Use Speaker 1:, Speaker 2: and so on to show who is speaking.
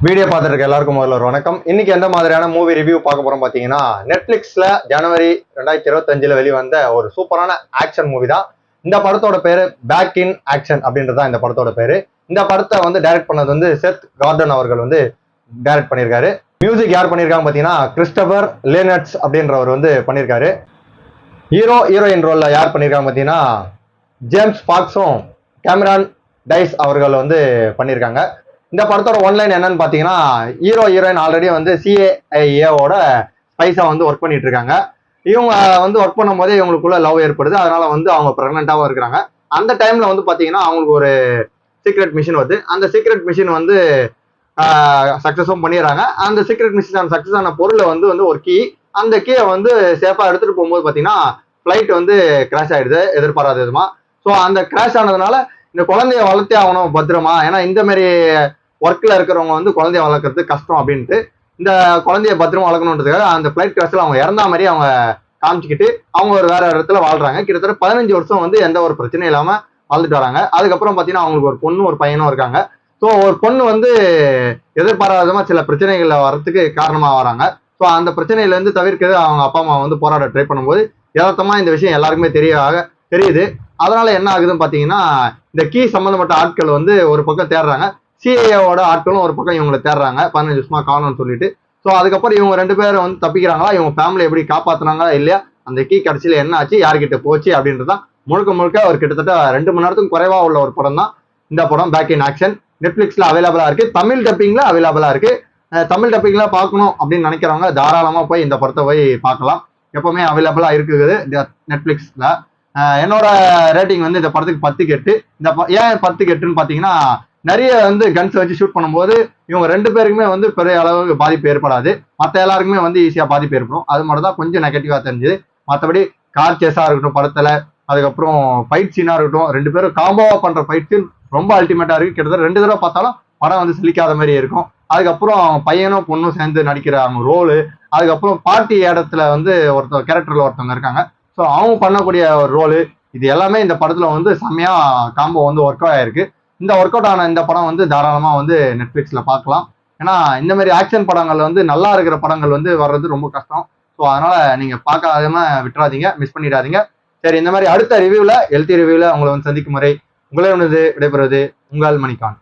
Speaker 1: Video பார்த்துருக்க எல்லாருக்கும் முதல்ல ஒரு வணக்கம். இன்னைக்கு எந்த மாதிரியான மூவி ரிவ்யூ பார்க்க போறோம் பார்த்தீங்கன்னா, நெட்ஃபிளிக்ஸ்ல ஜனவரி 2025 வெளிவந்த ஒரு சூப்பரான ஆக்ஷன் மூவி தான். இந்த படத்தோட பேரு பேக் இன் ஆக்ஷன் அப்படின்றது தான் இந்த படத்தோட பேரு. இந்த படத்தை வந்து டைரக்ட் பண்ணது வந்து செத் கார்டன் அவர்கள் வந்து டைரக்ட் பண்ணியிருக்காரு. மியூசிக் யார் பண்ணியிருக்காங்க பார்த்தீங்கன்னா, கிறிஸ்டபர் லேனட்ஸ் அப்படின்றவர் வந்து பண்ணியிருக்காரு. ஹீரோயின் ரோல்ல யார் பண்ணியிருக்காங்க பார்த்தீங்கன்னா, ஜேம்ஸ் ஃபாக்ஸும் கேமரான் டைஸ் அவர்கள் வந்து பண்ணியிருக்காங்க. இந்த படத்தோட ஒன்லைன் என்னன்னு பாத்தீங்கன்னா, ஹீரோயின் ஆல்ரெடி வந்து சிஏஐஏவோட ஸ்பைஸா வந்து ஒர்க் பண்ணிட்டு இருக்காங்க. இவங்க வந்து ஒர்க் பண்ணும் போதே இவங்களுக்குள்ள லவ் ஏற்படுது. அதனால வந்து அவங்க பிரெக்னென்ட்டாவும் இருக்கிறாங்க. அந்த டைம்ல வந்து பாத்தீங்கன்னா அவங்களுக்கு ஒரு சீக்ரெட் மிஷின் வருது. அந்த சீக்ரெட் மிஷின் வந்து சக்சஸும் பண்ணிடுறாங்க. அந்த சீக்ரெட் மிஷின் சக்சஸ் ஆன பொருளை வந்து ஒரு கீ. அந்த கீயை வந்து சேஃபா எடுத்துட்டு போகும்போது பாத்தீங்கன்னா ஃபிளைட் வந்து கிராஷ் ஆயிடுது எதிர்பாராத விதமா. ஸோ அந்த கிராஷ் ஆனதுனால இந்த குழந்தைய வளர்த்தே ஆகணும் பத்திரமா. ஏன்னா இந்த மாதிரி ஒர்க்ல இருக்கிறவங்க வந்து குழந்தைய வளர்க்கறது கஷ்டம் அப்படின்ட்டு இந்த குழந்தைய பத்திரமா வளர்க்கணுன்றதுக்காக அந்த பிளைட் கிராஷ்ல அவங்க இறந்தா மாதிரி அவங்க காமிச்சுக்கிட்டு அவங்க ஒரு வேற இடத்துல வாழ்றாங்க. கிட்டத்தட்ட 15 வருஷம் வந்து எந்த ஒரு பிரச்சனையும் இல்லாம வாழ்ந்துட்டு வராங்க. அதுக்கப்புறம் பாத்தீங்கன்னா அவங்களுக்கு ஒரு பொண்ணு ஒரு பையனும் இருக்காங்க. ஸோ ஒரு பொண்ணு வந்து எதிர்பாராதமா சில பிரச்சனைகள்ல வர்றதுக்கு காரணமா வராங்க. ஸோ அந்த பிரச்சனையில இருந்து தவிர்க்கிறது அவங்க அப்பா அம்மா வந்து போராட ட்ரை பண்ணும்போது யதார்த்தமா இந்த விஷயம் எல்லாருக்குமே தெரியுது. அதனால என்ன ஆகுதுன்னு பாத்தீங்கன்னா, இந்த கீ சம்பந்தப்பட்ட ஆட்கள் வந்து ஒரு பக்கம் தேடுறாங்க. சிஏஓட ஆட்களும் ஒரு பக்கம் இவங்களை தேடுறாங்க 15 வருஷமா காணும்னு சொல்லிட்டு. ஸோ அதுக்கப்புறம் இவங்க 2 பேரும் வந்து தப்பிக்கிறாங்களா, இவங்க ஃபேமிலி எப்படி காப்பாத்துனாங்களா இல்லையா, அந்த கீ கடைசியில என்ன ஆச்சு, யார்கிட்ட போச்சு அப்படின்றதான் முழுக்க ஒரு கிட்டத்தட்ட 2 மணி நேரத்துக்கும் குறைவா உள்ள ஒரு படம் தான் இந்த படம் பேக் இன் ஆக்ஷன். நெட்ஃபிளிக்ஸ்ல அவைலபிளா இருக்கு, தமிழ் டப்பிங்ல அவைலபிளா இருக்கு. தமிழ் டப்பிங்ல பார்க்கணும் அப்படின்னு நினைக்கிறவங்க தாராளமா போய் இந்த படத்தை போய் பார்க்கலாம். எப்பவுமே அவைலபிளா இருக்குது நெட்ஃபிளிக்ஸ்ல. என்னோட ரேட்டிங் வந்து இந்த படத்துக்கு 10க்கு 8. ஏன் 10க்கு 8ன்னு பாத்தீங்கன்னா, நிறைய வந்து கன்ஸ் வச்சு ஷூட் பண்ணும்போது இவங்க 2 பேருக்குமே வந்து பெரிய அளவுக்கு பாதிப்பு ஏற்படாது. மற்ற எல்லாருக்குமே வந்து ஈஸியா பாதிப்பு ஏற்படும். அது மட்டும் தான் கொஞ்சம் நெகட்டிவா தெரிஞ்சது. மற்றபடி கார் சேஸா இருக்கட்டும் படத்துல, அதுக்கப்புறம் ஃபைட் சீனா இருக்கட்டும், 2 பேரும் காம்போவா பண்ற ஃபைட் சீன் ரொம்ப அல்டிமேட்டா இருக்கு. கிட்டத்தட்ட 2 தடவை பார்த்தாலும் படம் வந்து சிலிக்காத மாதிரி இருக்கும். அதுக்கப்புறம் பையனும் பொண்ணும் சேர்ந்து நடிக்கிற அவங்க ரோலு, அதுக்கப்புறம் பார்ட்டி இடத்துல வந்து கேரக்டர்ல ஒருத்தவங்க இருக்காங்க. ஸோ அவங்க பண்ணக்கூடிய ஒரு ரோலு, இது எல்லாமே இந்த படத்துல வந்து செம்மையா காம்போ வந்து ஒர்க் அவுட் ஆயிருக்கு. இந்த ஒர்க் அவுட் ஆன இந்த படம் வந்து தாராளமா வந்து நெட்ஃபிளிக்ஸ்ல பார்க்கலாம். ஏன்னா இந்த மாதிரி ஆக்ஷன் படங்கள் வந்து நல்லா இருக்கிற படங்கள் வந்து வர்றது ரொம்ப கஷ்டம். ஸோ அதனால நீங்க பார்க்காம விட்டுறாதீங்க, மிஸ் பண்ணிடாதீங்க. சரி, இந்த மாதிரி அடுத்த ரிவ்யூல ஹெல்த்தி ரிவ்யூல உங்களை வந்து சந்திக்கும் முறை உங்களிடம் விடைபெறுவது உங்கள் மணிக்கான்.